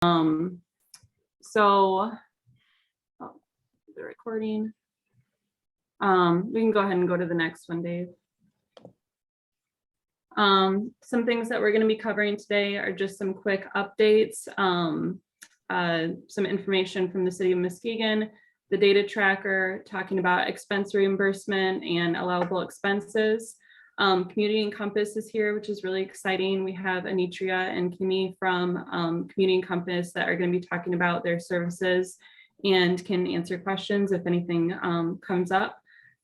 So the recording. We can go ahead and go to the next one, Dave. Some things that we're going to be covering today are just some quick updates, some information from the city of Muskegon, the data tracker, talking about expense reimbursement and allowable expenses. Community Encompass is here, which is really exciting. We have Anitria and Kimi from Community Encompass that are going to be talking about their services and can answer questions if anything comes up.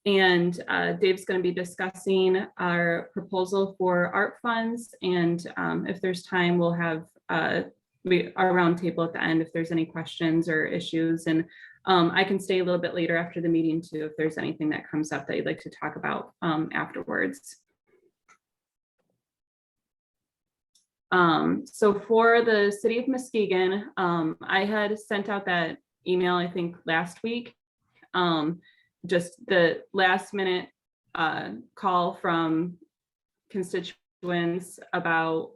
And Dave's going to be discussing our proposal for art funds. And if there's time, we'll have our roundtable at the end if there's any questions or issues. And I can stay a little bit later after the meeting too, if there's anything that comes up that you'd like to talk about afterwards. So for the city of Muskegon, I had sent out that email, I think last week, just the last minute call from constituents about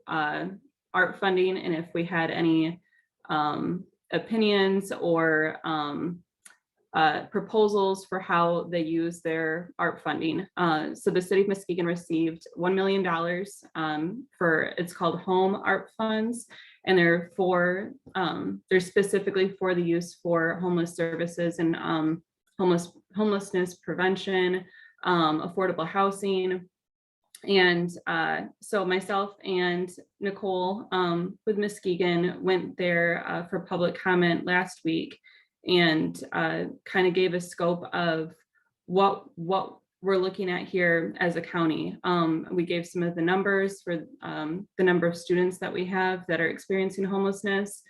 art funding and if we had any opinions or proposals for how they use their art funding. So the city of Muskegon received $1 million for, it's called Home Art Funds, and they're specifically for the use for homeless services and homelessness prevention, affordable housing. And so myself and Nicole with Muskegon went there for public comment last week and kind of gave a scope of what we're looking at here as a county. We gave some of the numbers for the number of students that we have that are experiencing homelessness,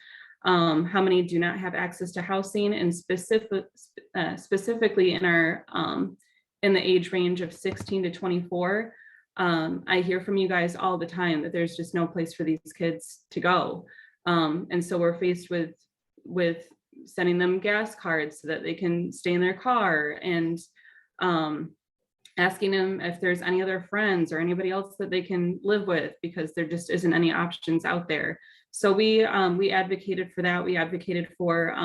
how many do not have access to housing, and specifically in our in the age range of 16 to 24. I hear from you guys all the time that there's just no place for these kids to go. And so we're faced with sending them gas cards so that they can stay in their car, and asking them if there's any other friends or anybody else that they can live with, because there just isn't any options out there. So we advocated for that. We advocated for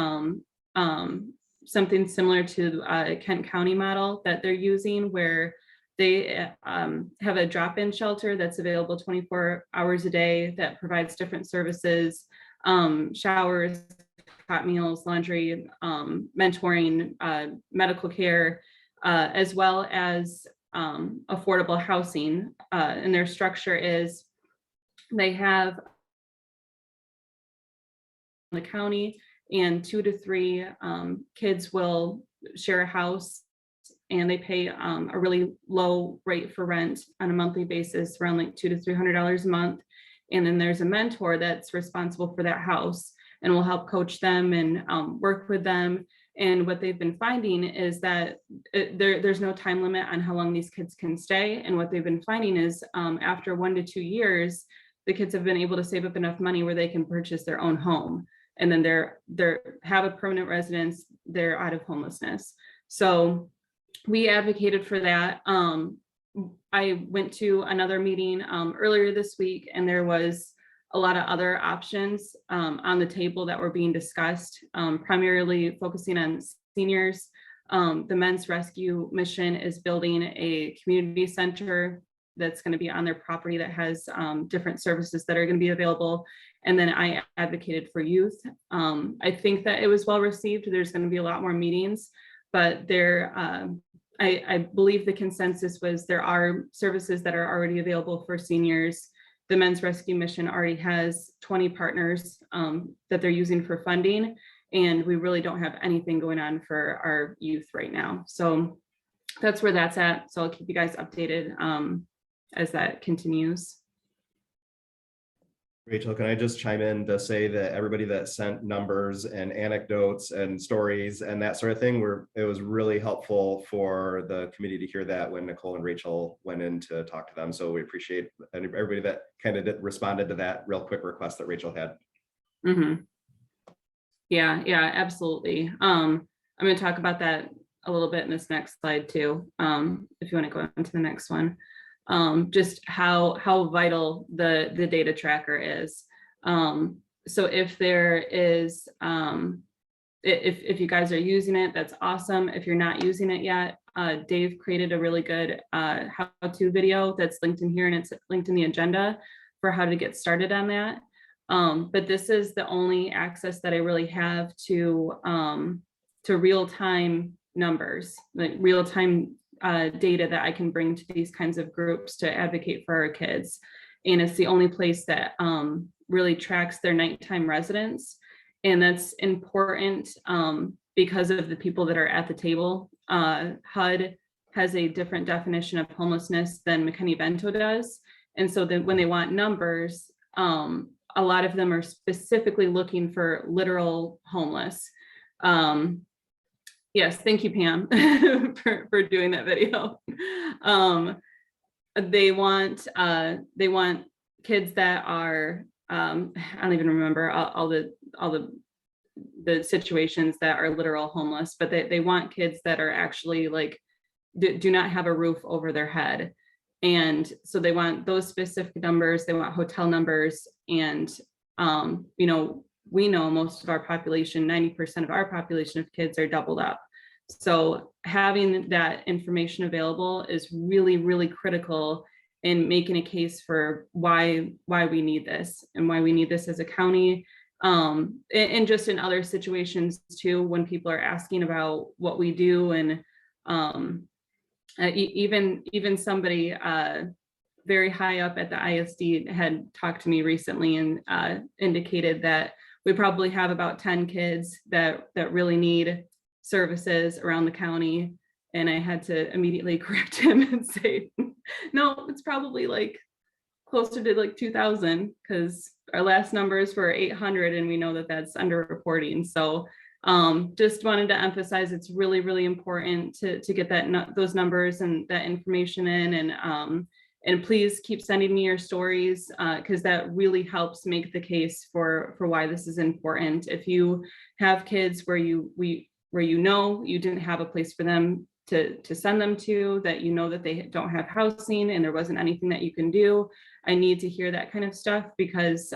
something similar to Kent County model that they're using, where they have a drop-in shelter that's available 24 hours a day that provides different services, showers, hot meals, laundry, mentoring, medical care, as well as affordable housing. And their structure is they have the county, and 2 to 3 kids will share a house, and they pay a really low rate for rent on a monthly basis, around like $200 to $300 a month. And then there's a mentor that's responsible for that house and will help coach them and work with them. And what they've been finding is that there's no time limit on how long these kids can stay. And what they've been finding is after 1 to 2 years, the kids have been able to save up enough money where they can purchase their own home. And then they have a permanent residence, they're out of homelessness. So we advocated for that. I went to another meeting earlier this week, and there was a lot of other options on the table that were being discussed, primarily focusing on seniors. The Men's Rescue Mission is building a community center that's going to be on their property that has different services that are going to be available. And then I advocated for youth. I think that it was well received. There's going to be a lot more meetings, but I believe the consensus was there are services that are already available for seniors. The Men's Rescue Mission already has 20 partners that they're using for funding, and we really don't have anything going on for our youth right now. So that's where that's at. So I'll keep you guys updated as that continues. Rachel, can I just chime in to say that everybody that sent numbers and anecdotes and stories and that sort of thing, it was really helpful for the committee to hear that when Nicole and Rachel went in to talk to them. So we appreciate everybody that kind of responded to that real quick request that Rachel had. Mm-hmm. Yeah, absolutely. I'm going to talk about that a little bit in this next slide too, if you want to go on to the next one. Just how vital the data tracker is. So if there is, if you guys are using it, that's awesome. If you're not using it yet, Dave created a really good how-to video that's linked in here, and it's linked in the agenda for how to get started on that. But this is the only access that I really have to real-time numbers, like real-time data that I can bring to these kinds of groups to advocate for our kids. And it's the only place that really tracks their nighttime residents. And that's important because of the people that are at the table. HUD has a different definition of homelessness than McKinney-Vento does. And so that when they want numbers, a lot of them are specifically looking for literal homeless. Yes, thank you, Pam, for doing that video. They want kids that are, I don't even remember all the situations that are literal homeless, but they want kids that are actually like, do not have a roof over their head. And so they want those specific numbers, they want hotel numbers. And, you know, we know most of our population, 90% of our population of kids are doubled up. So having that information available is really, really critical in making a case for why we need this and why we need this as a county. And just in other situations too, when people are asking about what we do, and even somebody very high up at the ISD had talked to me recently and indicated that we probably have about 10 kids that really need services around the county. And I had to immediately correct him and say, no, it's probably like closer to like 2,000, because our last numbers were 800, and we know that that's underreporting. So just wanted to emphasize it's really, really important to get those numbers and that information in. And please keep sending me your stories, because that really helps make the case for why this is important. If you have kids where you know you didn't have a place for them to send them to, that you know that they don't have housing and there wasn't anything that you can do, I need to hear that kind of stuff, because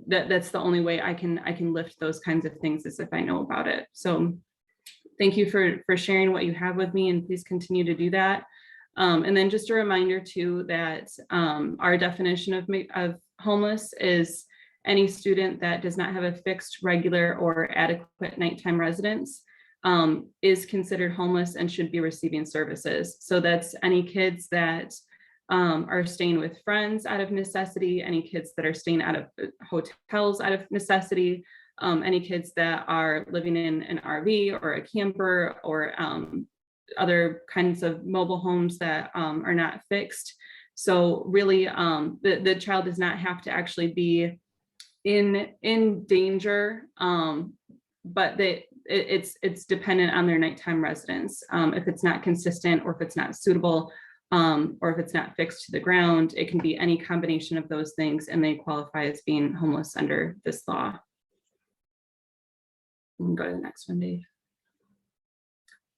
that's the only way I can lift those kinds of things, is if I know about it. So thank you for sharing what you have with me, and please continue to do that. And then just a reminder too, that our definition of homeless is any student that does not have a fixed, regular, or adequate nighttime residence is considered homeless and should be receiving services. So that's any kids that are staying with friends out of necessity, any kids that are staying out of hotels out of necessity, any kids that are living in an RV or a camper, or other kinds of mobile homes that are not fixed. So really, the child does not have to actually be in danger, but it's dependent on their nighttime residence. If it's not consistent, or if it's not suitable, or if it's not fixed to the ground, it can be any combination of those things, and they qualify as being homeless under this law. We can go to the next one, Dave.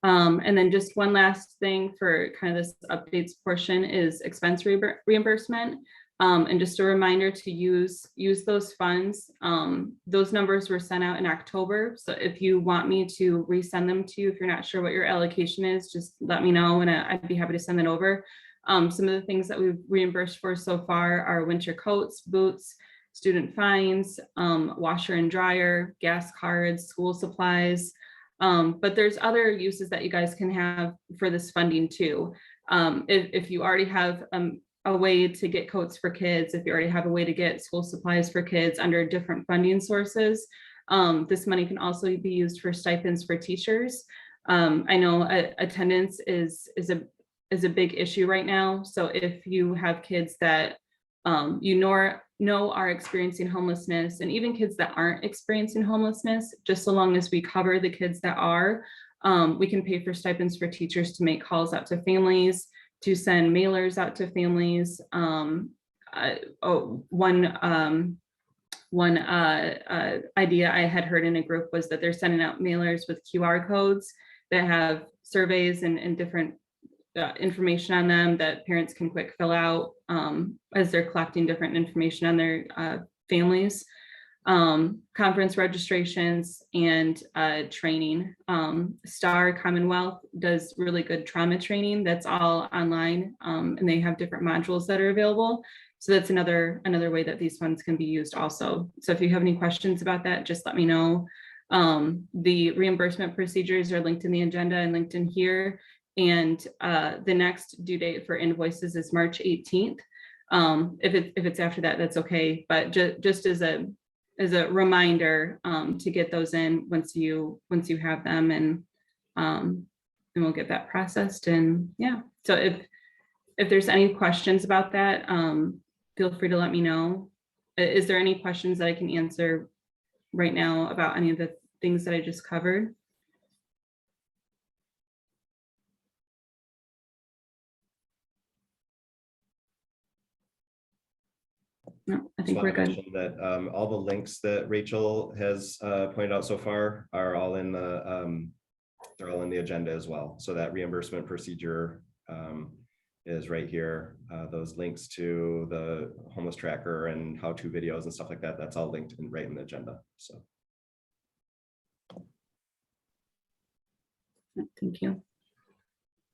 And then just one last thing for kind of this updates portion is expense reimbursement. And just a reminder to use those funds. Those numbers were sent out in October. So if you want me to resend them to you, if you're not sure what your allocation is, just let me know, and I'd be happy to send it over. Some of the things that we've reimbursed for so far are winter coats, boots, student fines, washer and dryer, gas cards, school supplies. But there's other uses that you guys can have for this funding too. If you already have a way to get coats for kids, if you already have a way to get school supplies for kids under different funding sources, this money can also be used for stipends for teachers. I know attendance is a big issue right now. So if you have kids that you know are experiencing homelessness, and even kids that aren't experiencing homelessness, just so long as we cover the kids that are, we can pay for stipends for teachers to make calls out to families, to send mailers out to families. One idea I had heard in a group was that they're sending out mailers with QR codes that have surveys and different information on them that parents can quick fill out as they're collecting different information on their families. Conference registrations and training. Star Commonwealth does really good trauma training. That's all online, and they have different modules that are available. So that's another way that these funds can be used also. So if you have any questions about that, just let me know. The reimbursement procedures are linked in the agenda and linked in here. And the next due date for invoices is March 18th. If it's after that, that's okay. But just as a reminder to get those in once you have them, and we'll get that processed. And yeah, so if there's any questions about that, feel free to let me know. Is there any questions that I can answer right now about any of the things that I just covered? No, I think we're good. That all the links that Rachel has pointed out so far are all in the they're all in the agenda as well. So that reimbursement procedure is right here. Those links to the homeless tracker and how-to videos and stuff like that, that's all linked in right in the agenda. So thank you.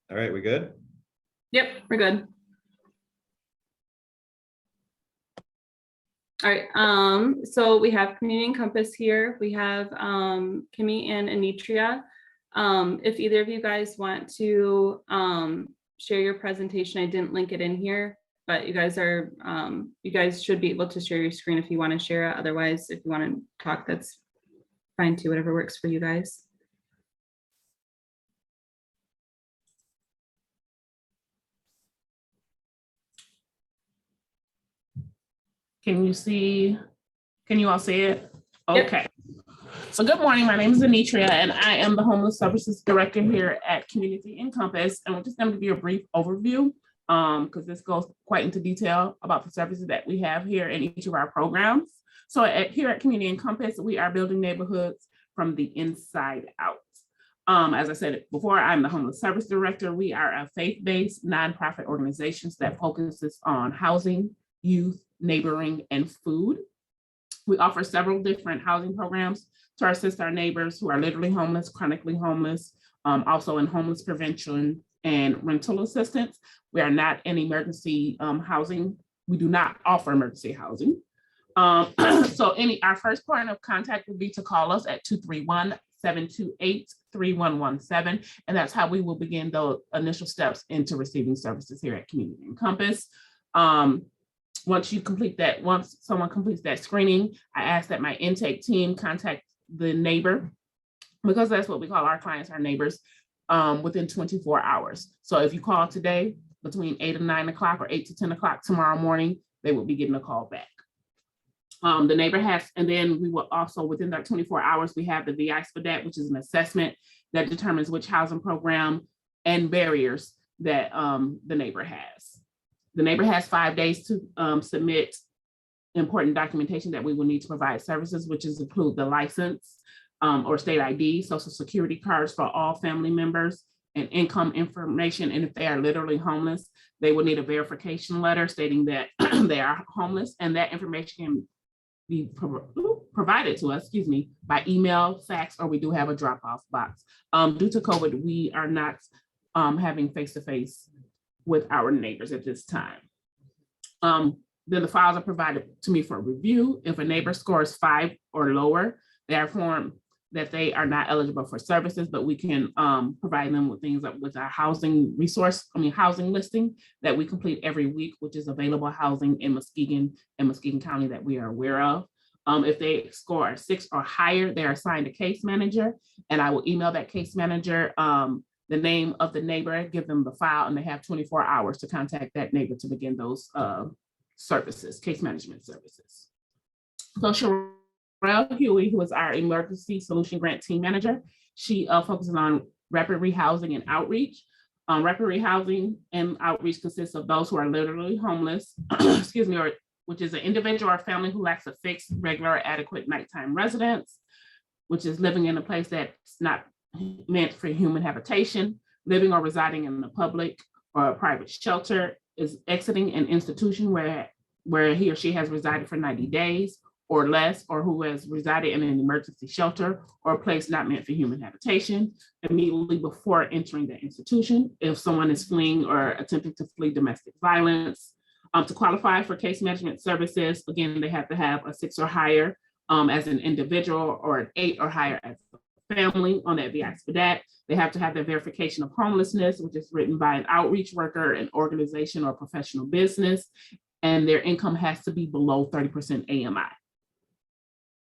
All right, we good? Yep, we're good. All right, so we have Community Encompass here. We have Kimmy and Anitria. If either of you guys want to share your presentation, I didn't link it in here, but you guys should be able to share your screen if you want to share it. Otherwise, if you want to talk, that's fine too, whatever works for you guys. Can you all see it? Okay. Yep. So good morning, my name is Anitria and I am the Homeless Services Director here at Community Encompass. And we're just going to give you a brief overview because this goes quite into detail about the services that we have here in each of our programs. So here at Community Encompass, we are building neighborhoods from the inside out. As I said before, I'm the Homeless Service Director. We are a faith-based nonprofit organization that focuses on housing, youth, neighboring, and food. We offer several different housing programs to assist our neighbors who are literally homeless, chronically homeless, also in homeless prevention and rental assistance. We are not in emergency housing. We do not offer emergency housing. So our first point of contact would be to call us at 231-728-3117. And that's how we will begin the initial steps into receiving services here at Community Encompass. Once someone completes that screening, I ask that my intake team contact the neighbor, because that's what we call our clients, our neighbors, within 24 hours. So if you call today between 8 and 9 o'clock or 8 to 10 o'clock tomorrow morning, they will be getting a call back. The neighbor and then we will also, within that 24 hours, we have the VIs for that, which is an assessment that determines which housing program and barriers that the neighbor has. The neighbor has 5 days to submit important documentation that we will need to provide services, which include the license or state ID, social security cards for all family members, and income information. And if they are literally homeless, they will need a verification letter stating that they are homeless, and that information can be provided to us, by email, fax, or we do have a drop-off box. Due to COVID, we are not having face-to-face with our neighbors at this time. Then the files are provided to me for review. If a neighbor scores 5 or lower, they are informed that they are not eligible for services, but we can provide them with things like with our housing listing that we complete every week, which is available housing in Muskegon and Muskegon County that we are aware of. If they score a 6 or higher, they are assigned a case manager, and I will email that case manager the name of the neighbor, give them the file, and they have 24 hours to contact that neighbor to begin those services, case management services. So Sherelle Huey, who is our Emergency Solution Grant Team Manager, she focuses on rapid rehousing and outreach. Rapid rehousing and outreach consists of those who are literally homeless, which is an individual or family who lacks a fixed, regular, adequate nighttime residence, which is living in a place that's not meant for human habitation, living or residing in the public or a private shelter, is exiting an institution where he or she has resided for 90 days, or less, or who has resided in an emergency shelter or a place not meant for human habitation immediately before entering the institution. If someone is fleeing or attempting to flee domestic violence. To qualify for case management services, again, they have to have a 6 or higher as an individual, or an 8 or higher as a family. On that VX for that, they have to have their verification of homelessness, which is written by an outreach worker, an organization, or professional business, and their income has to be below 30% AMI,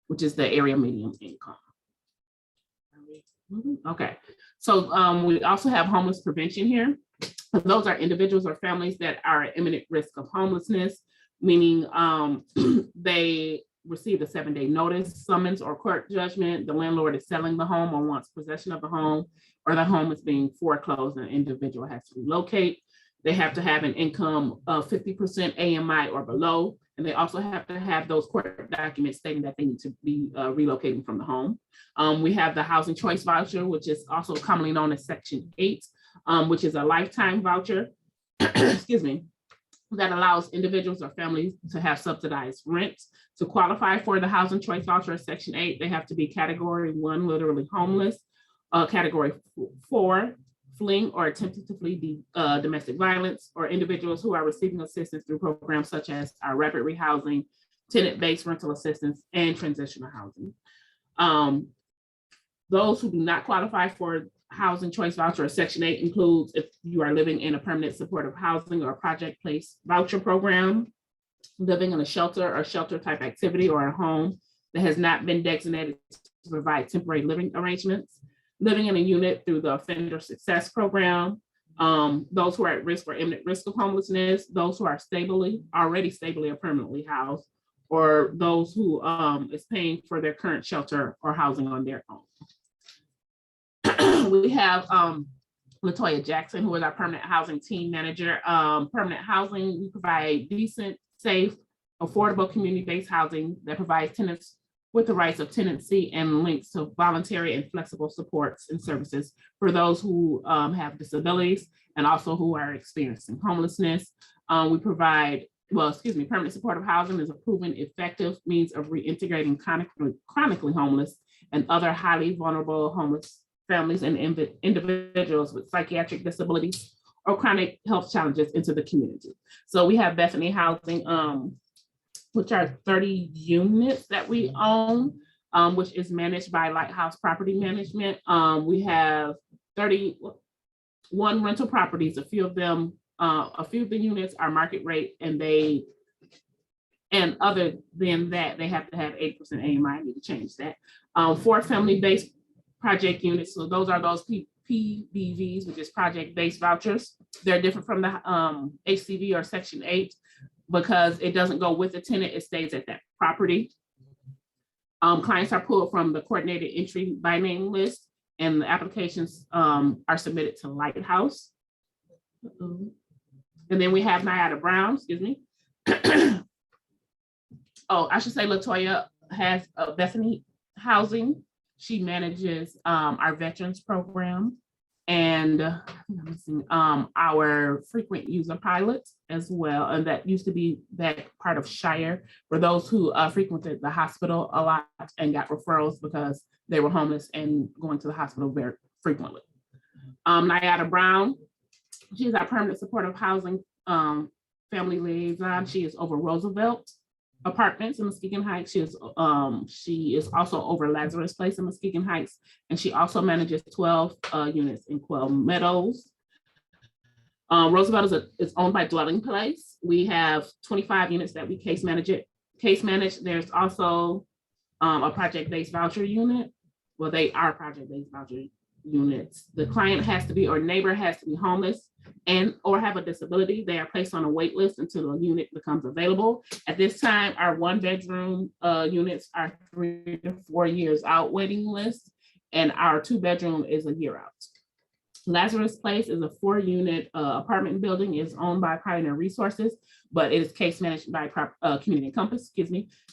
which is the area median income. Okay, so we also have homeless prevention here. Those are individuals or families that are at imminent risk of homelessness, meaning they received a 7-day notice, summons, or court judgment. The landlord is selling the home or wants possession of the home, or the home is being foreclosed and the individual has to relocate. They have to have an income of 50% AMI or below, and they also have to have those court documents stating that they need to be relocating from the home. We have the housing choice voucher, which is also commonly known as Section 8, which is a lifetime voucher, excuse me, that allows individuals or families to have subsidized rent. To qualify for the housing choice voucher Section 8, they have to be category 1, literally homeless, category 4, fleeing or attempting to flee domestic violence, or individuals who are receiving assistance through programs such as our rapid rehousing, tenant-based rental assistance, and transitional housing. Those who do not qualify for housing choice voucher or Section 8 includes if you are living in a permanent supportive housing or project place voucher program, living in a shelter or shelter type activity, or a home that has not been designated to provide temporary living arrangements, living in a unit through the offender success program, those who are at risk or imminent risk of homelessness, those who are already stably or permanently housed, or those who is paying for their current shelter or housing on their own. We have Latoya Jackson, who is our permanent housing team manager. Permanent housing, we provide decent, safe, affordable community-based housing that provides tenants with the rights of tenancy and links to voluntary and flexible supports and services for those who have disabilities and also who are experiencing homelessness. We provide, permanent supportive housing is a proven effective means of reintegrating chronically homeless and other highly vulnerable homeless families and individuals with psychiatric disabilities or chronic health challenges into the community. So we have Bethany Housing, which are 30 units that we own, which is managed by Lighthouse Property Management. We have 31 rental properties. A few of the units are market rate, and other than that, they have to have 8% AMI. I need to change that. 4 family-based project units. So those are those PBVs, which is project-based vouchers. They're different from the HCV or Section 8 because it doesn't go with the tenant, it stays at that property. Clients are pulled from the coordinated entry by name list, and the applications are submitted to Lighthouse. And then we have Nyada Brown, excuse me. Oh, I should say Latoya has Bethany Housing. She manages our veterans program and our frequent user pilots as well. And that used to be that part of Shire for those who frequented the hospital a lot and got referrals because they were homeless and going to the hospital very frequently. Nyada Brown, she's our permanent supportive housing family liaison. She is over Roosevelt Apartments in Muskegon Heights. She is also over Lazarus Place in Muskegon Heights, and she also manages 12 units in Quail Meadows. Roosevelt is owned by Dwelling Place. We have 25 units that we case manage. There's also a project-based voucher unit. Well, they are project-based voucher units. The client has to be, or neighbor has to be homeless and or have a disability. They are placed on a wait list until a unit becomes available. At this time, our 1-bedroom units are 3 to 4 years out waiting list, and our 2-bedroom is a year out. Lazarus Place is a 4-unit apartment building. Is owned by Pioneer Resources, but it is case managed by Community Compass.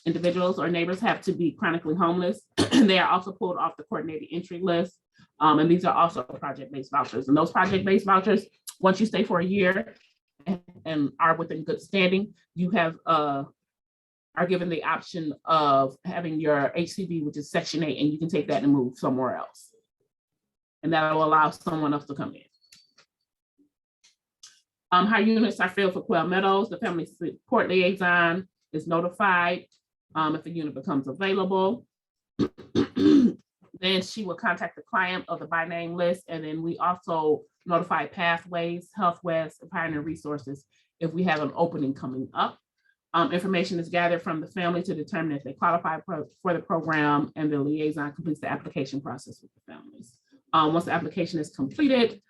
Individuals or neighbors have to be chronically homeless. They are also pulled off the coordinated entry list. And these are also project-based vouchers. And those project-based vouchers, once you stay for a year and are within good standing, you have are are given the option of having your HCB, which is Section 8, and you can take that and move somewhere else. And that will allow someone else to come in. How units are filled for Quail Meadows, the family support liaison is notified if a unit becomes available. Then she will contact the client of the by name list, and then we also notify Pathways, Health West, and Pioneer Resources if we have an opening coming up. Information is gathered from the family to determine if they qualify for the program, and the liaison completes the application process with the families. Once the application is completed,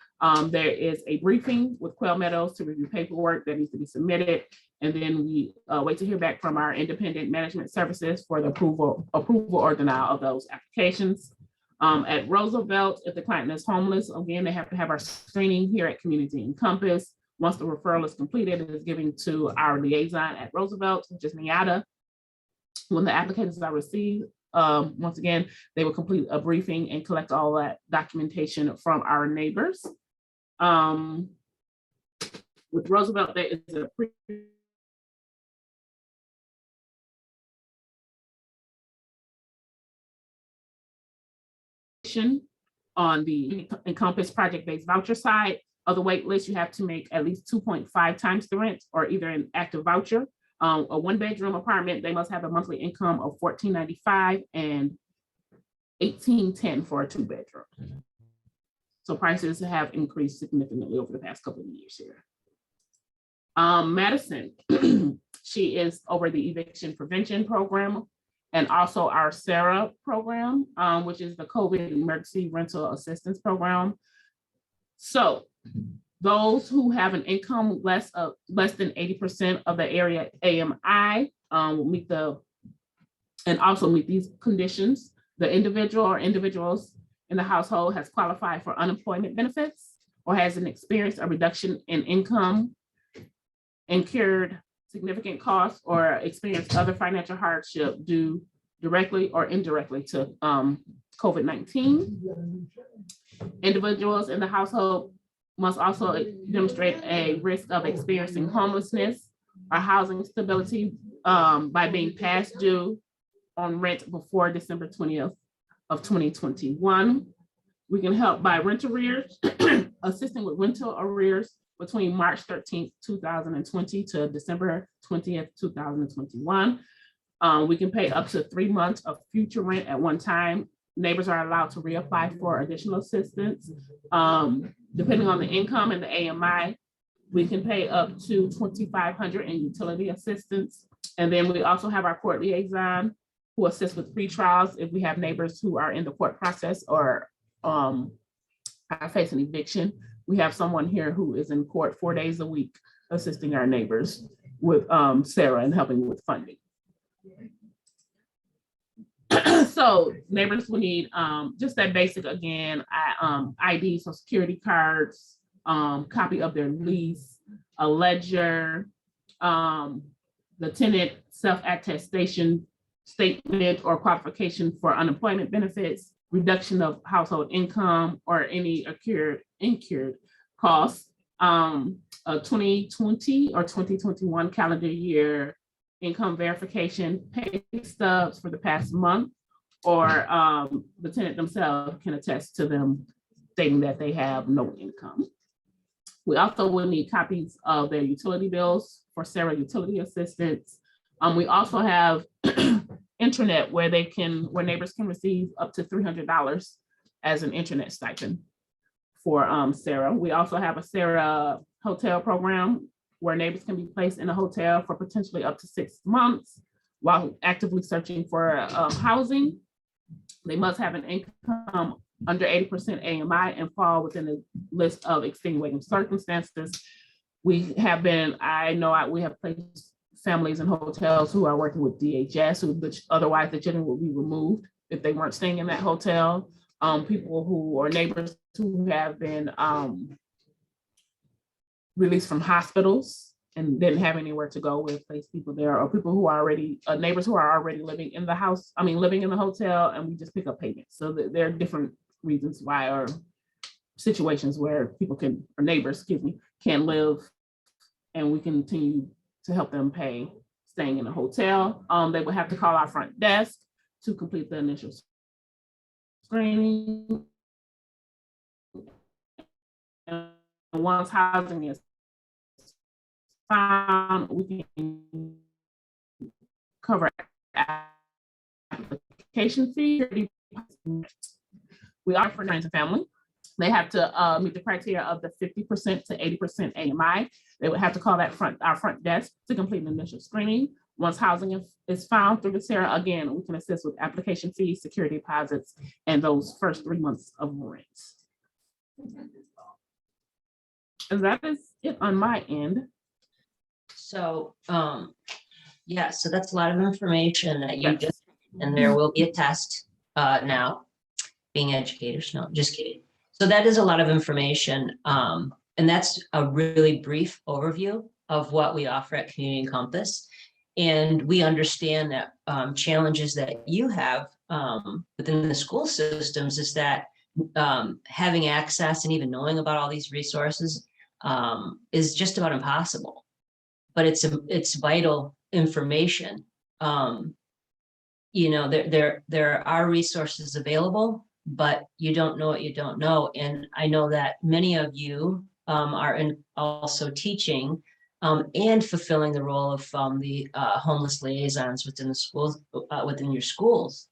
there is a briefing with Quail Meadows to review paperwork that needs to be submitted. And then we wait to hear back from our independent management services for the approval or denial of those applications. At Roosevelt, if the client is homeless, again, they have to have our screening here at Community Encompass. Once the referral is completed, it is given to our liaison at Roosevelt, which is Miata. When the applications are received, once again, they will complete a briefing and collect all that documentation from our neighbors. With Roosevelt, there is a on the Encompass project-based voucher side of the wait list. You have to make at least 2.5 times the rent or either an active voucher. A one-bedroom apartment, they must have a monthly income of $14.95 and $18.10 for a two-bedroom. So prices have increased significantly over the past couple of years here. Madison, she is over the eviction prevention program and also our SARA program, which is the COVID emergency rental assistance program. So those who have an income less than 80% of the area AMI will meet also meet these conditions. The individual or individuals in the household has qualified for unemployment benefits or has experienced a reduction in income, incurred significant costs, or experienced other financial hardship due directly or indirectly to COVID-19. Individuals in the household must also demonstrate a risk of experiencing homelessness or housing stability by being past due on rent before December 20th of 2021. We can help by rent arrears, assisting with rental arrears between March 13th, 2020 to December 20th, 2021. We can pay up to 3 months of future rent at one time. Neighbors are allowed to reapply for additional assistance. Depending on the income and the AMI, we can pay up to $2,500 in utility assistance. And then we also have our court liaison who assists with pre-trials if we have neighbors who are in the court process or are facing eviction. We have someone here who is in court 4 days a week assisting our neighbors with Sarah and helping with funding. So neighbors will need just that basic, again, ID, so security cards, copy of their lease, a ledger, the tenant self-attestation statement or qualification for unemployment benefits, reduction of household income or any incurred costs, a 2020 or 2021 calendar year income verification, pay stubs for the past month, or the tenant themselves can attest to them stating that they have no income. We also will need copies of their utility bills for Sarah utility assistance. We also have internet where neighbors can receive up to $300 as an internet stipend for Sarah. We also have a Sarah hotel program where neighbors can be placed in a hotel for potentially up to 6 months while actively searching for housing. They must have an income under 80% AMI and fall within the list of extenuating circumstances. We have placed families in hotels who are working with DHS, which otherwise the children will be removed if they weren't staying in that hotel. People who are neighbors who have been released from hospitals and didn't have anywhere to go, we'll place people there, or people who are already neighbors who are already living in the house, living in the hotel, and we just pick up payments. So there are different reasons why, or situations where people neighbors can live, and we continue to help them pay staying in a hotel, they would have to call our front desk to complete the initial screening. And once housing is found, we can cover application fee. We offer friends and family. They have to meet the criteria of the 50% to 80% AMI. They would have to call our front desk to complete an initial screening. Once housing is found through the SARA, again, we can assist with application fees, security deposits, and those first 3 months of rent. And that is it on my end. So, yeah, so that's a lot of information that you Yes. just, and there will be a test now, being educators, no, just kidding. So that is a lot of information. And that's a really brief overview of what we offer at Community Compass. And we understand that challenges that you have within the school systems is that having access and even knowing about all these resources is just about impossible. But it's vital information. You know, there are resources available, but you don't know what you don't know. And I know that many of you are also teaching and fulfilling the role of the homeless liaisons within the schools, within your schools.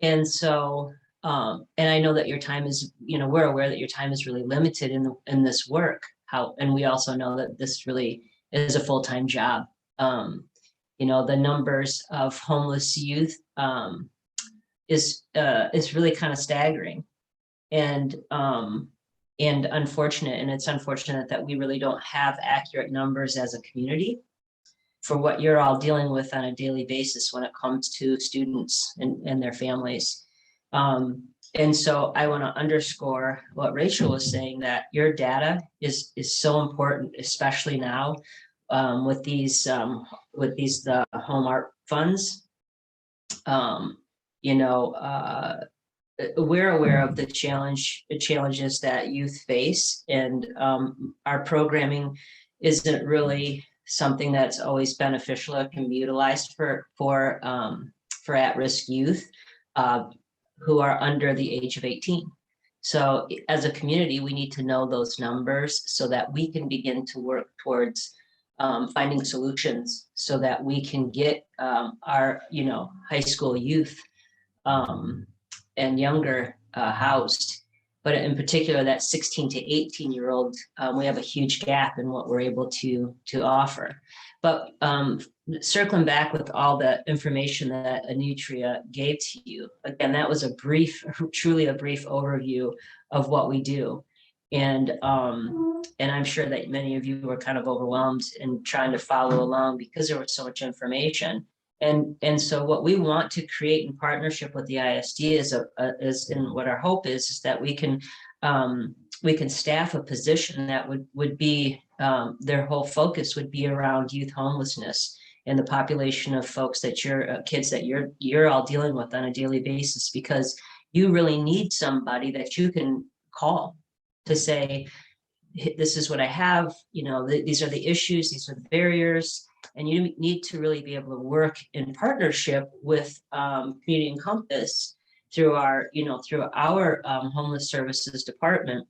And so, and I know that your time is, you know, we're aware that your time is really limited in this work. And we also know that this really is a full-time job. You know, the numbers of homeless youth is really kind of staggering and unfortunate. And it's unfortunate that we really don't have accurate numbers as a community for what you're all dealing with on a daily basis when it comes to students and their families. And so I want to underscore what Rachel was saying, that your data is so important, especially now with these the home art funds. You know, we're aware of the challenges that youth face, and our programming isn't really something that's always beneficial or can be utilized for at-risk youth who are under the age of 18. So as a community, we need to know those numbers so that we can begin to work towards finding solutions so that we can get our, you know, high school youth and younger housed. But in particular, that 16 to 18-year-old, we have a huge gap in what we're able to offer. But circling back with all the information that Anutria gave to you, again, that was truly a brief overview of what we do. And I'm sure that many of you were kind of overwhelmed in trying to follow along because there was so much information. And so what we want to create in partnership with the ISD is and what our hope is that we can staff a position that would be their whole focus would be around youth homelessness and the population of folks that kids that you're all dealing with on a daily basis, because you really need somebody that you can call to say, this is what I have, you know, these are the issues, these are the barriers. And you need to really be able to work in partnership with Community Compass through our homeless services department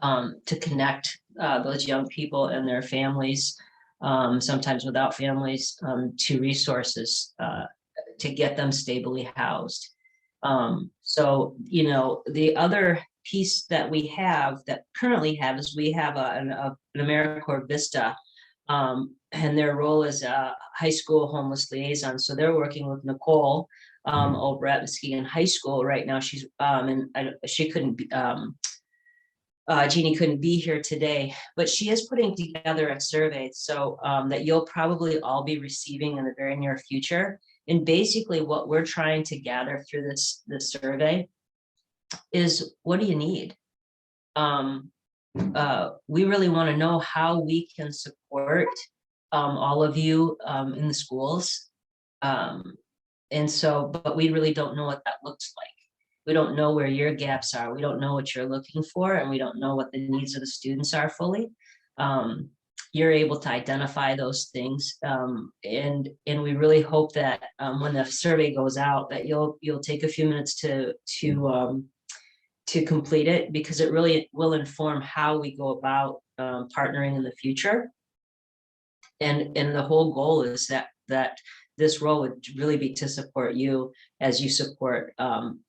to connect those young people and their families, sometimes without families, to resources to get them stably housed. So, you know, the other piece that we currently have is we have an AmeriCorps Vista, and their role is a high school homeless liaison. So they're working with Nicole over at Muskegon High School right now. She's and she couldn't be, Jeannie couldn't be here today, but she is putting together a survey so that you'll probably all be receiving in the very near future. And basically what we're trying to gather through this survey is, what do you need? We really want to know how we can support all of you in the schools. And so, but we really don't know what that looks like. We don't know where your gaps are. We don't know what you're looking for, and we don't know what the needs of the students are fully. you're able to identify those things. And we really hope that when the survey goes out, that you'll take a few minutes to complete it, because it really will inform how we go about partnering in the future. And the whole goal is that this role would really be to support you as you support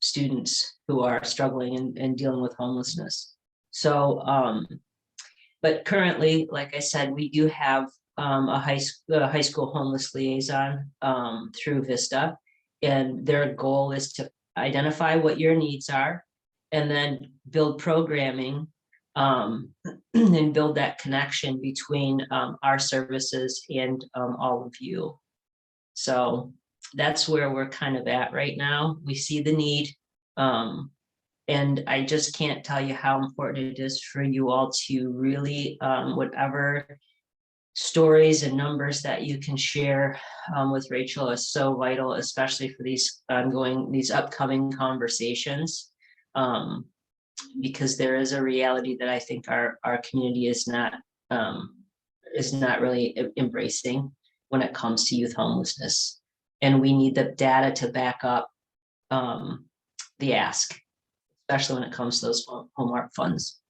students who are struggling and dealing with homelessness. So, but currently, like I said, we do have a high school homeless liaison through Vista, and their goal is to identify what your needs are, and then build programming and build that connection between our services and all of you. So that's where we're kind of at right now. We see the need. And I just can't tell you how important it is for you all to really, whatever stories and numbers that you can share with Rachel is so vital, especially for these upcoming conversations. Because there is a reality that I think our community is not really embracing when it comes to youth homelessness. And we need the data to back up the ask, especially when it comes to those homework funds.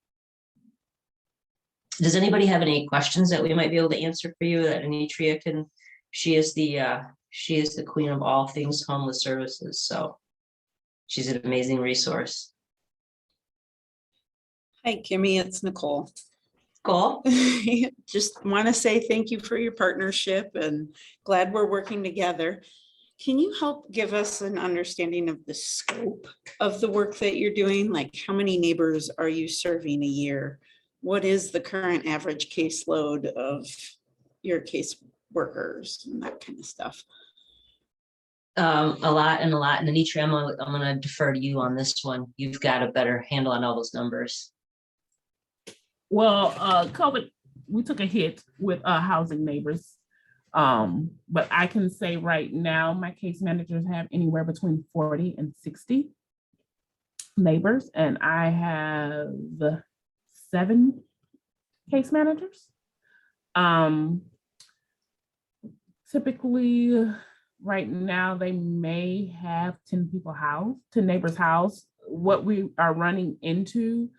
Does anybody have any questions that we might be able to answer for you that Anitria can? She is the queen of all things homeless services. So she's an amazing resource. Hi, Kimmy, it's Nicole. Cool. Just want to say thank you for your partnership and glad we're working together. Can you help give us an understanding of the scope of the work that you're doing? Like, how many neighbors are you serving a year? What is the current average caseload of your case workers and that kind of stuff? A lot. And Anitra, I'm going to defer to you on this one. You've got a better handle on all those numbers. Well, COVID, we took a hit with housing neighbors. But I can say right now, my case managers have anywhere between 40 and 60 neighbors, and I have 7 case managers. Typically, right now, they may have 10 neighbors housed. What we are running into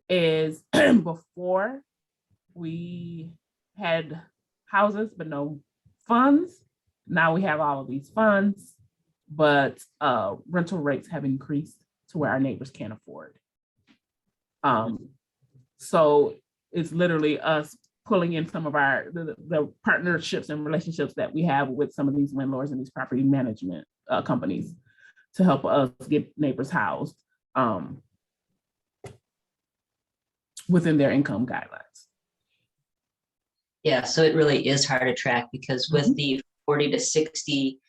is before we had houses but no funds. Now we have all of these funds, but rental rates have increased to where our neighbors can't afford. So it's literally us pulling in some of the partnerships and relationships that we have with some of these landlords and these property management companies to help us get neighbors housed within their income guidelines. Yeah, so it really is hard to track, because with the 40 to 60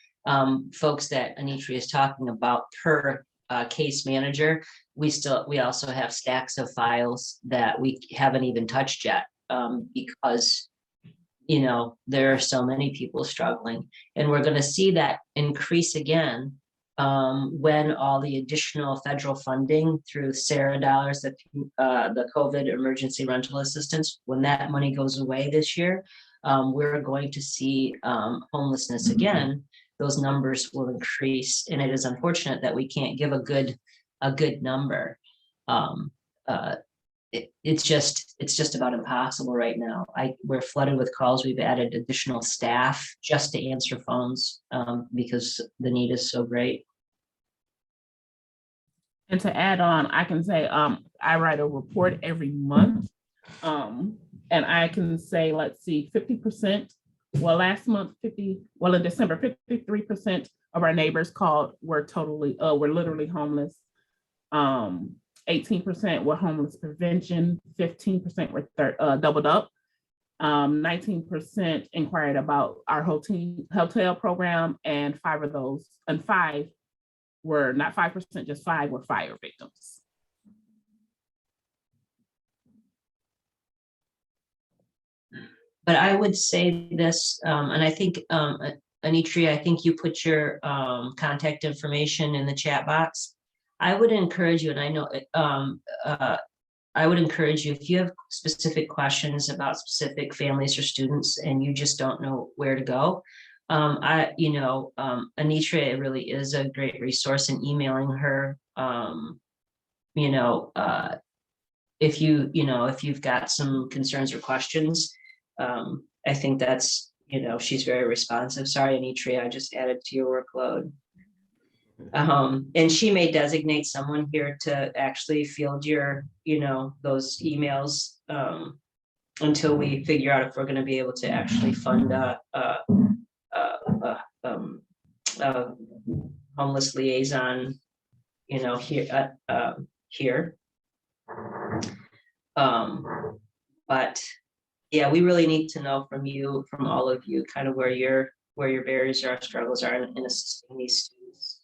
folks that Anitra is talking about per case manager, we also have stacks of files that we haven't even touched yet, because there are so many people struggling, and we're going to see that increase again when all the additional federal funding through SARA dollars, the COVID emergency rental assistance, when that money goes away this year, we're going to see homelessness again. Those numbers will increase, and it is unfortunate that we can't give a good number. It's just about impossible right now. We're flooded with calls. We've added additional staff just to answer phones because the need is so great. And to add on, I can say I write a report every month, and I can say, let's see, 50%. Well, last month, in December, 53% of our neighbors called were literally homeless. 18% were homeless prevention, 15% were doubled up, 19% inquired about our hotel program, and 5 were not 5%, just 5 were fire victims. But I would say this, and I think, Anitria, I think you put your contact information in the chat box. I would encourage you, and I know I would encourage you, if you have specific questions about specific families or students and you just don't know where to go, Anitra really is a great resource, and emailing her, you know, if you've got some concerns or questions, I think that's, she's very responsive. Sorry, Anitra, I just added to your workload. And she may designate someone here to actually field your, those emails, until we figure out if we're going to be able to actually fund a homeless liaison, here. But yeah, we really need to know from you, from all of you, kind of where your barriers or struggles are in assisting these students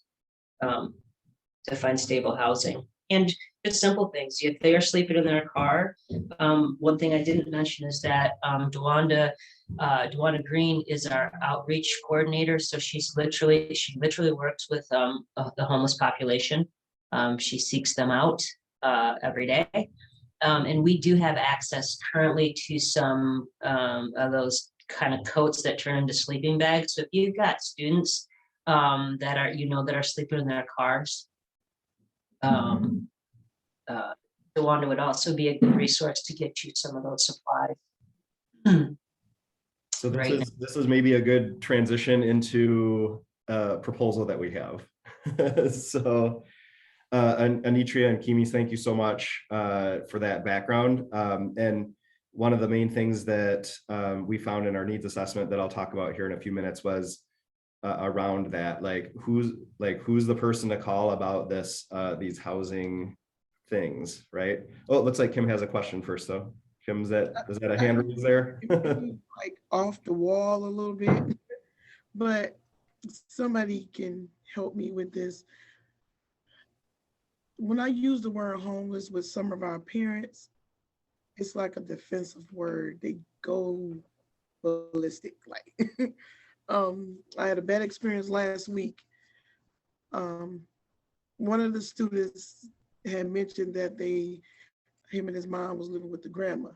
to find stable housing. And just simple things. If they are sleeping in their car, one thing I didn't mention is that Dewanda Green is our outreach coordinator. So she literally works with the homeless population. She seeks them out every day. And we do have access currently to some of those kind of coats that turn into sleeping bags. So if you've got students that are sleeping in their cars, Dewanda would also be a good resource to get you some of those supplies. So Right. this is maybe a good transition into a proposal that we have. So Anitra and Kimi, thank you so much for that background. And one of the main things that we found in our needs assessment that I'll talk about here in a few minutes was around that, who's the person to call about these housing things, right? Oh, it looks like Kim has a question first, though. Kim, is that a hand raise there? Like off the wall a little bit, but somebody can help me with this. When I use the word homeless with some of our parents, it's like a defensive word. They go ballistic. Like, I had a bad experience last week. One of the students had mentioned that him and his mom was living with his grandma,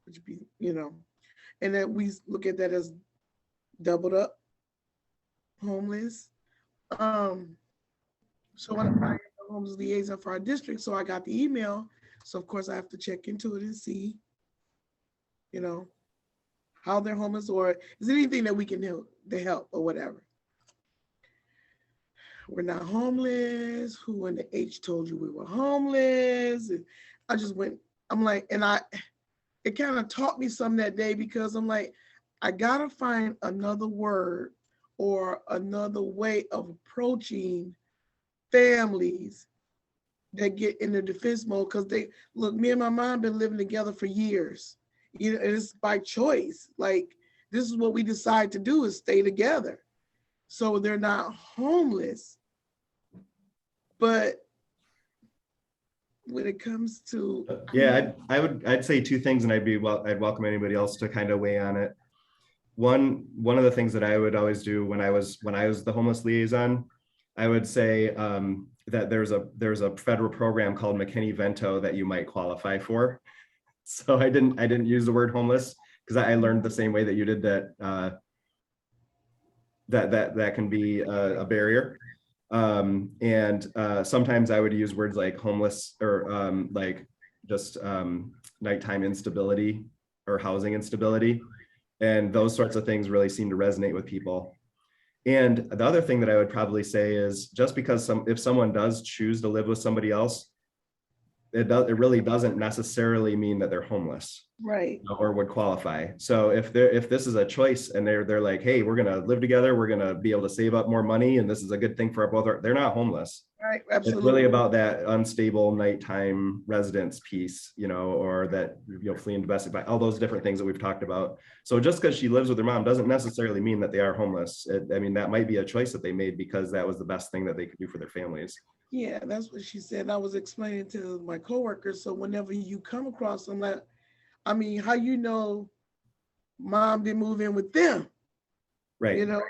which be, and that we look at that as doubled up homeless. So when I am the homeless liaison for our district, so I got the email. So of course I have to check into it and see, how they're homeless, or is there anything that we can help or whatever. We're not homeless. Who in the H told you we were homeless? And I just went, I'm like, it kind of taught me something that day, because I'm like, I gotta find another word or another way of approaching families that get in the defense mode, because me and my mom been living together for years. It's by choice. Like, this is what we decide to do, is stay together. So they're not homeless. But when it comes to I'd say two things, and I'd welcome anybody else to kind of weigh on it. One of the things that I would always do when I was the homeless liaison, I would say that there's a federal program called McKinney-Vento that you might qualify for. So I didn't use the word homeless, because I learned the same way that you did that that can be a barrier. And sometimes I would use words like homeless, or like just nighttime instability or housing instability. And those sorts of things really seem to resonate with people. And the other thing that I would probably say is, just because if someone does choose to live with somebody else, it really doesn't necessarily mean that they're homeless, right, or would qualify. So if this is a choice and they're like, hey, we're gonna live together, we're gonna be able to save up more money, and this is a good thing for both, they're not homeless. right, absolutely. It's really about that unstable nighttime residence piece, or that fleeing domestic violence, all those different things that we've talked about. So just because she lives with her mom doesn't necessarily mean that they are homeless. That might be a choice that they made because that was the best thing that they could do for their families. Yeah, that's what she said. I was explaining to my coworkers. So whenever you come across them, like, how mom didn't move in with them, Right. Yeah.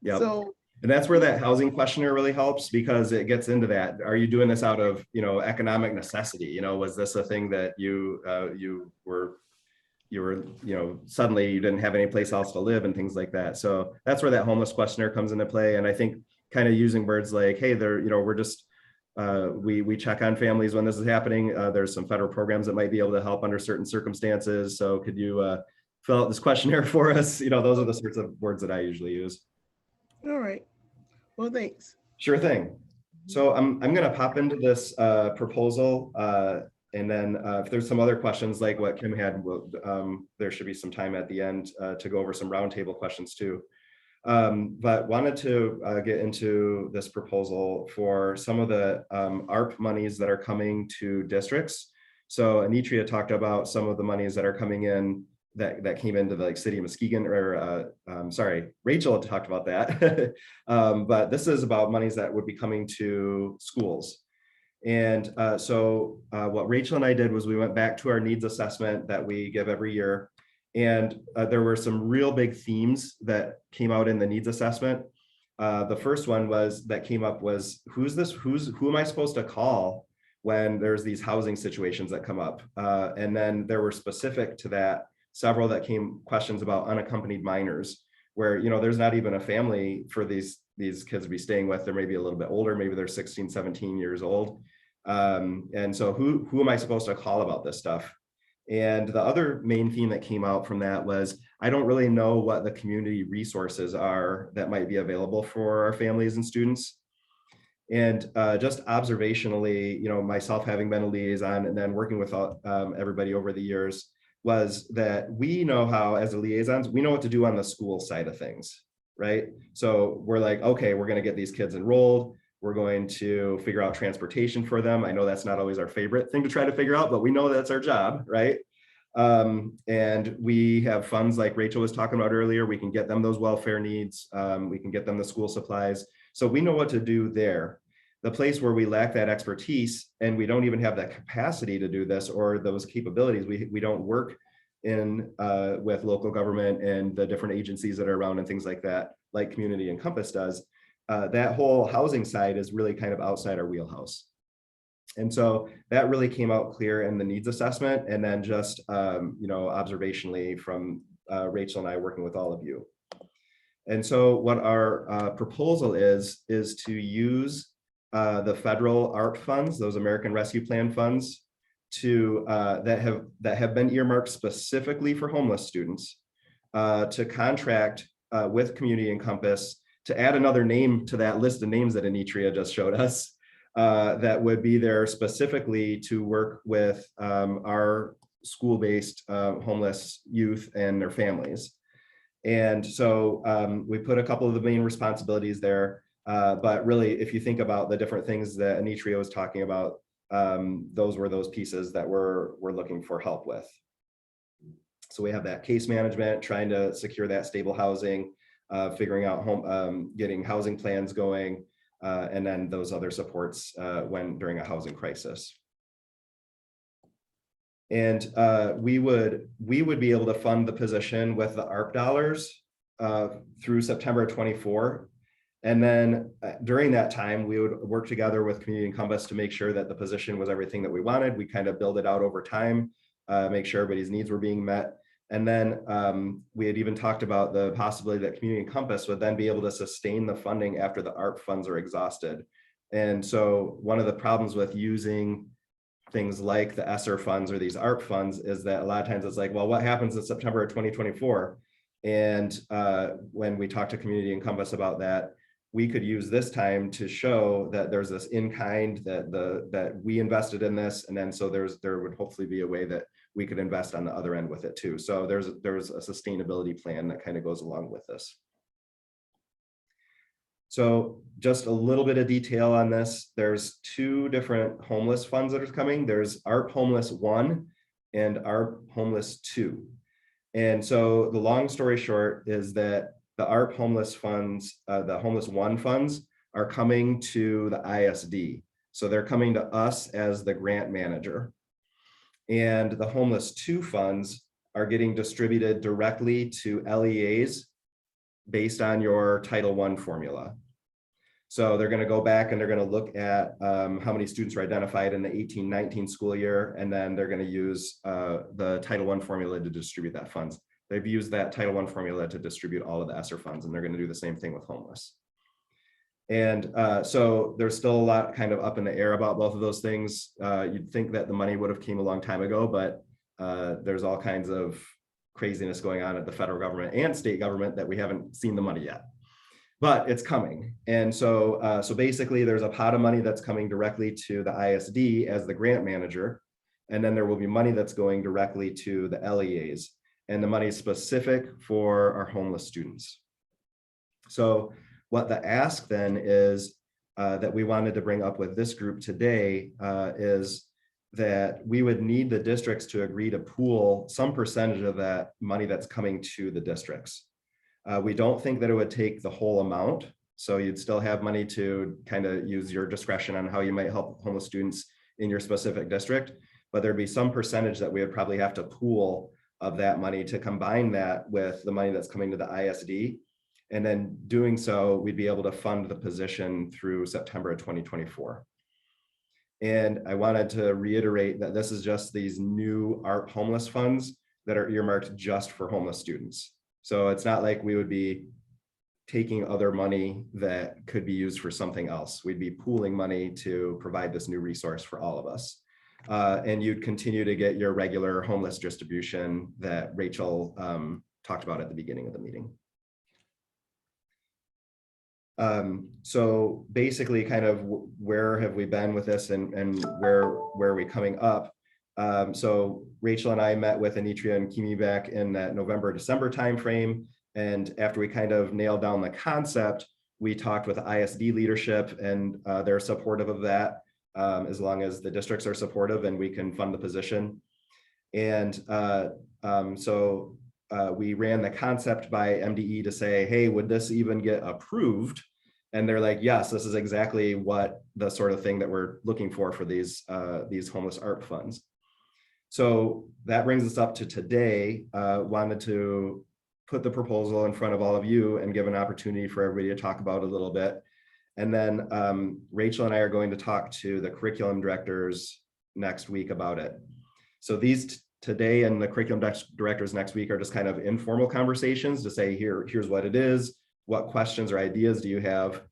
Yep. So And that's where that housing questionnaire really helps, because it gets into that. Are you doing this out of, economic necessity? Was this a thing that you were, suddenly you didn't have any place else to live and things like that. So that's where that homeless questionnaire comes into play. And I think kind of using words like, hey, we're just, we check on families when this is happening. There's some federal programs that might be able to help under certain circumstances. So could you fill out this questionnaire for us? Those are the sorts of words that I usually use. All right. Well, thanks. Sure thing. So I'm going to pop into this proposal, and then if there's some other questions like what Kim had, there should be some time at the end to go over some roundtable questions too. But wanted to get into this proposal for some of the ARP monies that are coming to districts. So Anitria talked about some of the monies that are coming in that came into the city of Muskegon, or Rachel had talked about that. But this is about monies that would be coming to schools. And so what Rachel and I did was we went back to our needs assessment that we give every year. And there were some real big themes that came out in the needs assessment. The first one that came up was, who am I supposed to call when there's these housing situations that come up? And then there were specific to that, several that came questions about unaccompanied minors, where there's not even a family for these kids to be staying with. They're maybe a little bit older, maybe they're 16, 17 years old. And so who am I supposed to call about this stuff? And the other main theme that came out from that was, I don't really know what the community resources are that might be available for our families and students. And just observationally, myself having been a liaison and then working with everybody over the years, was that we know how, as the liaisons, we know what to do on the school side of things, right? So we're like, okay, we're going to get these kids enrolled. We're going to figure out transportation for them. I know that's not always our favorite thing to try to figure out, but we know that's our job, right? And we have funds like Rachel was talking about earlier. We can get them those welfare needs. We can get them the school supplies. So we know what to do there. The place where we lack that expertise and we don't even have that capacity to do this or those capabilities, we don't work in with local government and the different agencies that are around and things like that, like Community and Compass does. That whole housing side is really kind of outside our wheelhouse. And so that really came out clear in the needs assessment, and then just observationally from Rachel and I working with all of you. And so what our proposal is to use the federal ARP funds, those American Rescue Plan funds, to that have been earmarked specifically for homeless students, to contract with Community and Compass to add another name to that list of names that Anitria just showed us, that would be there specifically to work with our school-based homeless youth and their families. And so we put a couple of the main responsibilities there, but really, if you think about the different things that Anitria was talking about, those were those pieces that we're looking for help with. So we have that case management, trying to secure that stable housing, figuring out getting housing plans going, and then those other supports during a housing crisis. And we would be able to fund the position with the ARP dollars through September 24. And then during that time, we would work together with Community and Compass to make sure that the position was everything that we wanted. We kind of build it out over time, make sure everybody's needs were being met. And then we had even talked about the possibility that Community and Compass would then be able to sustain the funding after the ARP funds are exhausted. And so one of the problems with using things like the ESSER funds or these ARP funds is that a lot of times it's like, well, what happens in September of 2024? And when we talk to Community and Compass about that, we could use this time to show that there's this in-kind that we invested in this, and then so there would hopefully be a way that we could invest on the other end with it too. So there's a sustainability plan that kind of goes along with this. So just a little bit of detail on this. There's two different homeless funds that are coming. There's ARP Homeless 1 and ARP Homeless 2. And so the long story short is that the ARP Homeless funds, the Homeless 1 funds, are coming to the ISD. So they're coming to us as the grant manager. And the Homeless 2 funds are getting distributed directly to LEAs based on your Title I formula. So they're going to go back and they're going to look at how many students are identified in the 18-19 school year, and then they're going to use the Title I formula to distribute that funds. They've used that Title I formula to distribute all of the ESSER funds, and they're going to do the same thing with homeless. And so there's still a lot kind of up in the air about both of those things. You'd think that the money would have came a long time ago, but there's all kinds of craziness going on at the federal government and state government that we haven't seen the money yet. But it's coming. And so, so basically there's a pot of money that's coming directly to the ISD as the grant manager. And then there will be money that's going directly to the LEAs. And the money is specific for our homeless students. So what the ask then is that we wanted to bring up with this group today is that we would need the districts to agree to pool some percentage of that money that's coming to the districts. We don't think that it would take the whole amount. So you'd still have money to kind of use your discretion on how you might help homeless students in your specific district, but there'd be some percentage that we would probably have to pool of that money to combine that with the money that's coming to the ISD. And then doing so, we'd be able to fund the position through September of 2024. And I wanted to reiterate that this is just these new ARP homeless funds that are earmarked just for homeless students. So it's not like we would be taking other money that could be used for something else. We'd be pooling money to provide this new resource for all of us. And you'd continue to get your regular homeless distribution that Rachel talked about at the beginning of the meeting. So basically kind of where have we been with this and where are we coming up? So Rachel and I met with Anitria and Kimi back in that November, December timeframe. And after we kind of nailed down the concept, we talked with ISD leadership and they're supportive of that as long as the districts are supportive and we can fund the position. And so we ran the concept by MDE to say, hey, would this even get approved? And they're like, yes, this is exactly what the sort of thing that we're looking for these homeless ARP funds. So that brings us up to today. Wanted to put the proposal in front of all of you and give an opportunity for everybody to talk about it a little bit. And then Rachel and I are going to talk to the curriculum directors next week about it. So these today and the curriculum directors next week are just kind of informal conversations to say, here's what it is. What questions or ideas do you have?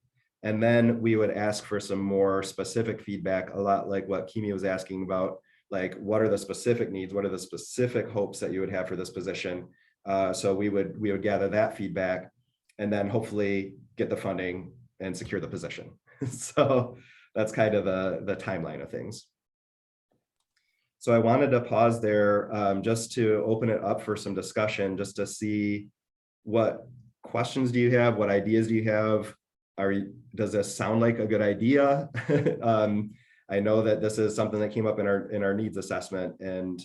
And then we would ask for some more specific feedback, a lot like what Kimi was asking about. Like, what are the specific needs? What are the specific hopes that you would have for this position? So we would gather that feedback and then hopefully get the funding and secure the position. So that's kind of the timeline of things. So I wanted to pause there just to open it up for some discussion, just to see what questions do you have? What ideas do you have? Does this sound like a good idea? I know that this is something that came up in our needs assessment and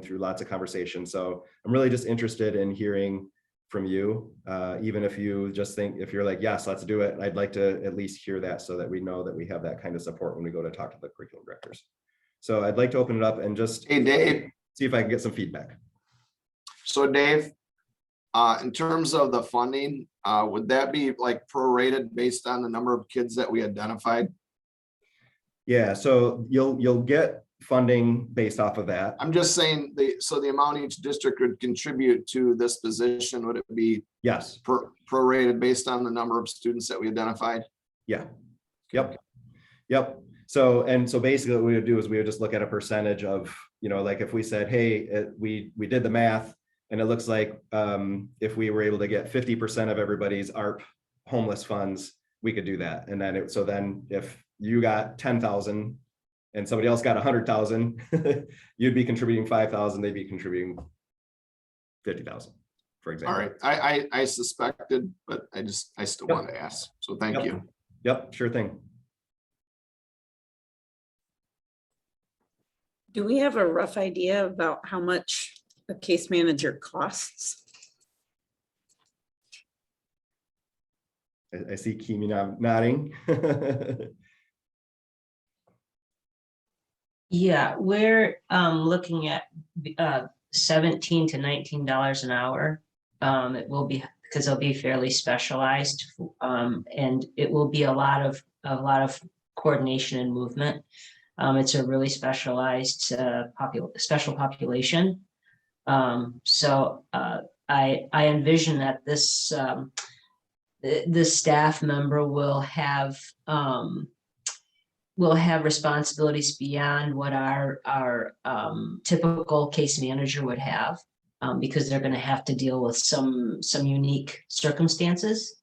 through lots of conversations. So I'm really just interested in hearing from you, even if you just think, if you're like, yes, let's do it. I'd like to at least hear that so that we know that we have that kind of support when we go to talk to the curriculum directors. So I'd like to open it up and just hey, Dave, see if I can get some feedback. So Dave, in terms of the funding, would that be like prorated based on the number of kids that we identified? Yeah, so you'll get funding based off of that. I'm just saying so the amount each district would contribute to this position, would it be Yes. prorated based on the number of students that we identified? Yeah. Yep. So basically what we would do is we would just look at a percentage of, like if we said, hey, we did the math and it looks like if we were able to get 50% of everybody's ARP homeless funds, we could do that. And then so then if you got 10,000 and somebody else got 100,000, you'd be contributing 5,000, they'd be contributing 50,000, for example. All right, I suspected, but I still want to ask. So thank you. Yep, sure thing. Do we have a rough idea about how much a case manager costs? I see Kimi nodding. Yeah, we're looking at $17 to $19 an hour. It will be because they'll be fairly specialized, and it will be a lot of coordination and movement. It's a really specialized special population. So I envision that this staff member will have responsibilities beyond what our typical case manager would have, because they're going to have to deal with some unique circumstances.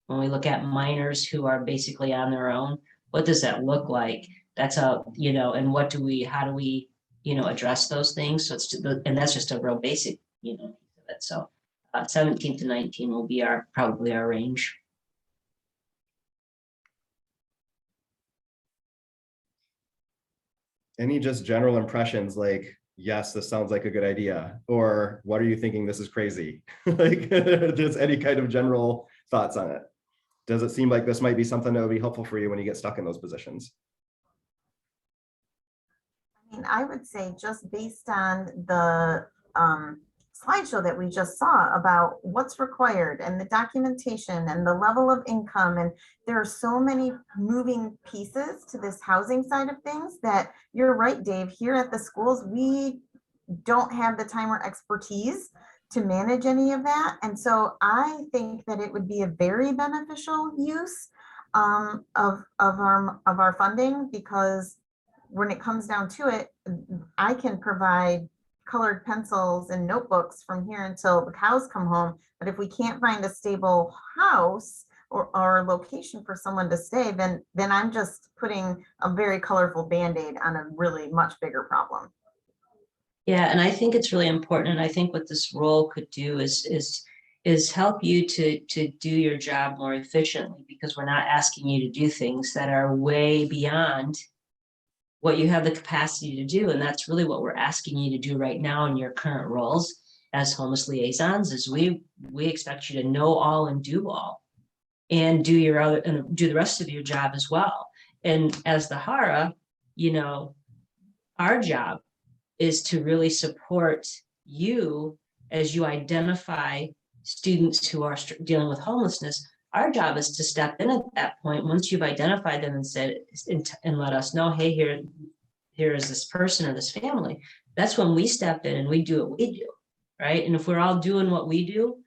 When we look at minors who are basically on their own, what does that look like? That's a, and how do we, address those things? So and that's just a real basic, piece of it. So 17 to 19 will be probably our range. Any just general impressions like, yes, this sounds like a good idea, or what are you thinking, this is crazy? Like, just any kind of general thoughts on it. Does it seem like this might be something that would be helpful for you when you get stuck in those positions? I mean, I would say just based on the slideshow that we just saw about what's required and the documentation and the level of income, and there are so many moving pieces to this housing side of things that you're right, Dave, here at the schools, we don't have the time or expertise to manage any of that. And so I think that it would be a very beneficial use of our funding, because when it comes down to it, I can provide colored pencils and notebooks from here until the cows come home. But if we can't find a stable house or location for someone to stay, then I'm just putting a very colorful Band-Aid on a really much bigger problem. Yeah, and I think it's really important. And I think what this role could do is help you to do your job more efficiently, because we're not asking you to do things that are way beyond what you have the capacity to do. And that's really what we're asking you to do right now in your current roles as homeless liaisons, is we expect you to know all and do all, and do the rest of your job as well. And as the HARA, our job is to really support you as you identify students who are dealing with homelessness. Our job is to step in at that point once you've identified them and said, and let us know, hey, here is this person or this family. That's when we step in and we do what we do, right? And if we're all doing what we do,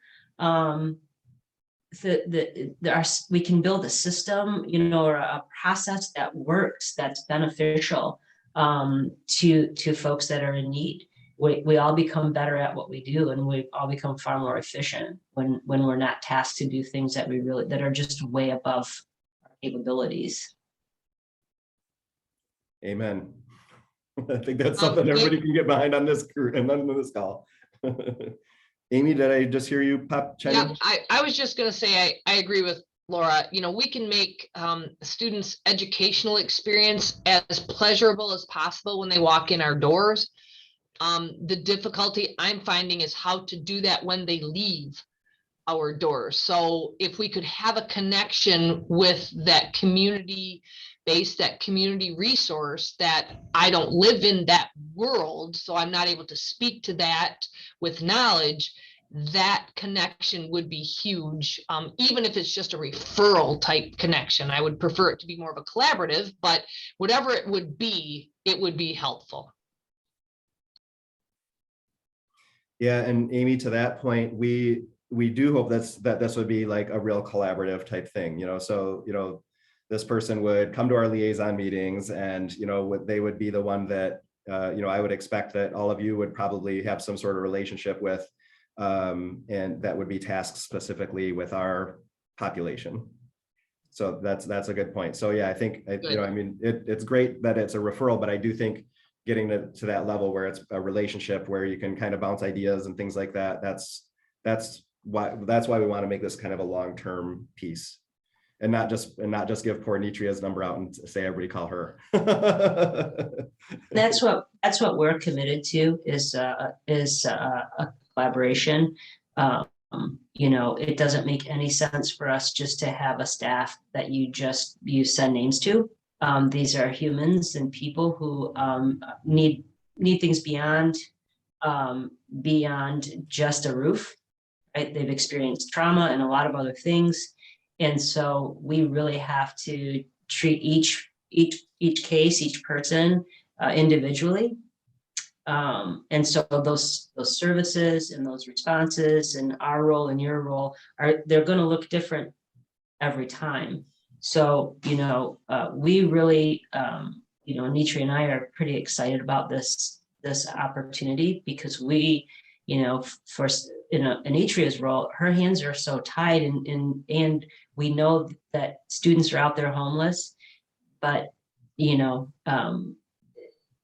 we can build a system, or a process that works, that's beneficial to folks that are in need. We all become better at what we do, and we all become far more efficient when we're not tasked to do things that are just way above our capabilities. Amen. I think that's something everybody can get behind on this and on this call. Amy, did I just hear you pop? Yeah, I was just going to say, I agree with Laura. We can make students' educational experience as pleasurable as possible when they walk in our doors. The difficulty I'm finding is how to do that when they leave our doors. So if we could have a connection with that community base, that community resource, that I don't live in that world, so I'm not able to speak to that with knowledge, that connection would be huge. Even if it's just a referral type connection, I would prefer it to be more of a collaborative, but whatever it would be helpful. Yeah, and Amy, to that point, we do hope that this would be like a real collaborative type thing, so this person would come to our liaison meetings, and they would be the one that I would expect that all of you would probably have some sort of relationship with, and that would be tasked specifically with our population. So that's a good point. So yeah, I think it's great that it's a referral, but I do think getting to that level where it's a relationship where you can kind of bounce ideas and things like that, that's why we want to make this kind of a long-term piece, and not just give poor Nitria's number out and say everybody call her. That's what we're committed to, is a collaboration. It doesn't make any sense for us just to have a staff that you send names to. These are humans and people who need things beyond just a roof. right? They've experienced trauma and a lot of other things. And so we really have to treat each case, each person individually. And so those services and those responses and our role and your role they're going to look different every time. So, we really, Nitri and I are pretty excited about this opportunity because we, for Anitria's role, her hands are so tied and we know that students are out there homeless, but,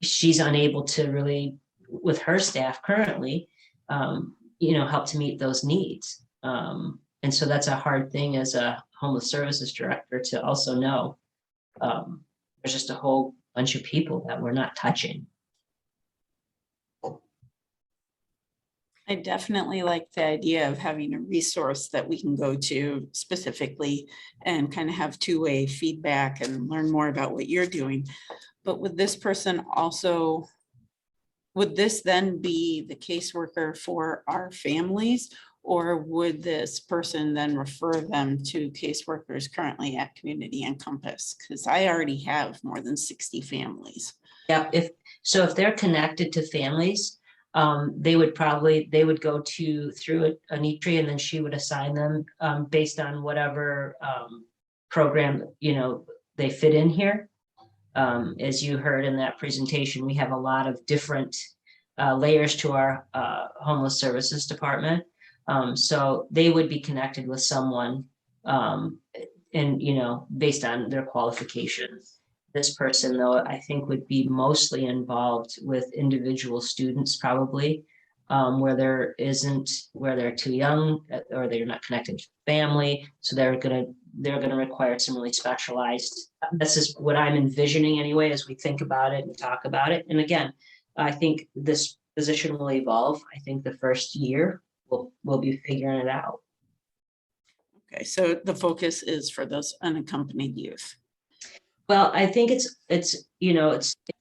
she's unable to really, with her staff currently, help to meet those needs. And so that's a hard thing as a homeless services director to also know. There's just a whole bunch of people that we're not touching. I definitely like the idea of having a resource that we can go to specifically and kind of have two-way feedback and learn more about what you're doing. But would this person also, would this then be the caseworker for our families? Or would this person then refer them to caseworkers currently at Community and Compass? Because I already have more than 60 families. Yep. If they're connected to families, they would go through Anitri, and then she would assign them based on whatever program they fit in here. As you heard in that presentation, we have a lot of different layers to our homeless services department. So they would be connected with someone and based on their qualifications. This person, though, I think would be mostly involved with individual students, probably where they're too young or they're not connected to family. So they're gonna require some really specialized. This is what I'm envisioning anyway, as we think about it and talk about it. And again, I think this position will evolve. I think the first year we'll be figuring it out. Okay, so the focus is for those unaccompanied youth. Well, I think it's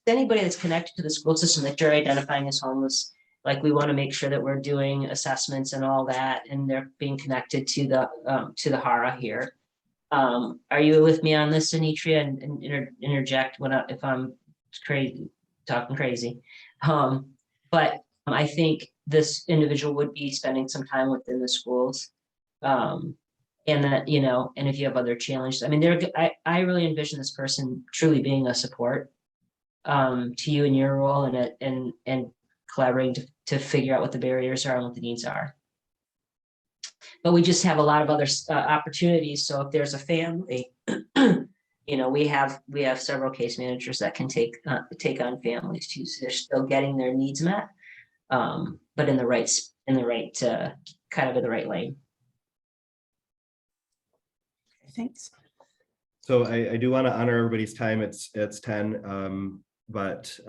anybody that's connected to the school system that you're identifying as homeless. Like, we want to make sure that we're doing assessments and all that, and they're being connected to the HARA here. Are you with me on this, Anitria? And interject if I'm talking crazy. But I think this individual would be spending some time within the schools. And that, and if you have other challenges, I mean, I really envision this person truly being a support to you in your role and collaborating to figure out what the barriers are and what the needs are. But we just have a lot of other opportunities. So if there's a family, we have several case managers that can take on families too. So they're still getting their needs met, but in the right kind of in the right lane. Thanks. So I do want to honor everybody's time. It's 10, but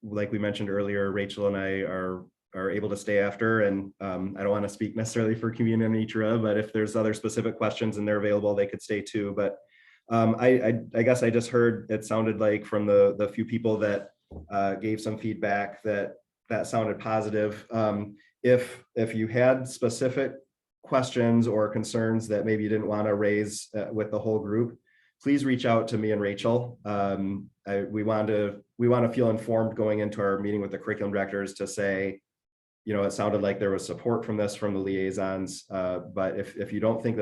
like we mentioned earlier, Rachel and I are able to stay after, and I don't want to speak necessarily for Community and Nitra, but if there's other specific questions and they're available, they could stay too. But I guess I just heard, it sounded like from the few people that gave some feedback that sounded positive. If you had specific questions or concerns that maybe you didn't want to raise with the whole group, please reach out to me and Rachel. We want to feel informed going into our meeting with the curriculum directors to say, it sounded like there was support from the liaisons. But if you don't think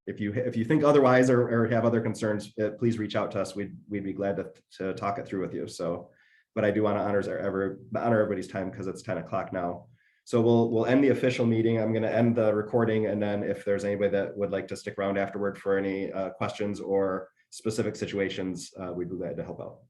if you think otherwise or have other concerns, please reach out to us. We'd be glad to talk it through with you. So, but I do want to honor everybody's time because it's 10 o'clock now. So we'll end the official meeting. I'm going to end the recording, and then if there's anybody that would like to stick around afterward for any questions or specific situations, we'd be glad to help out.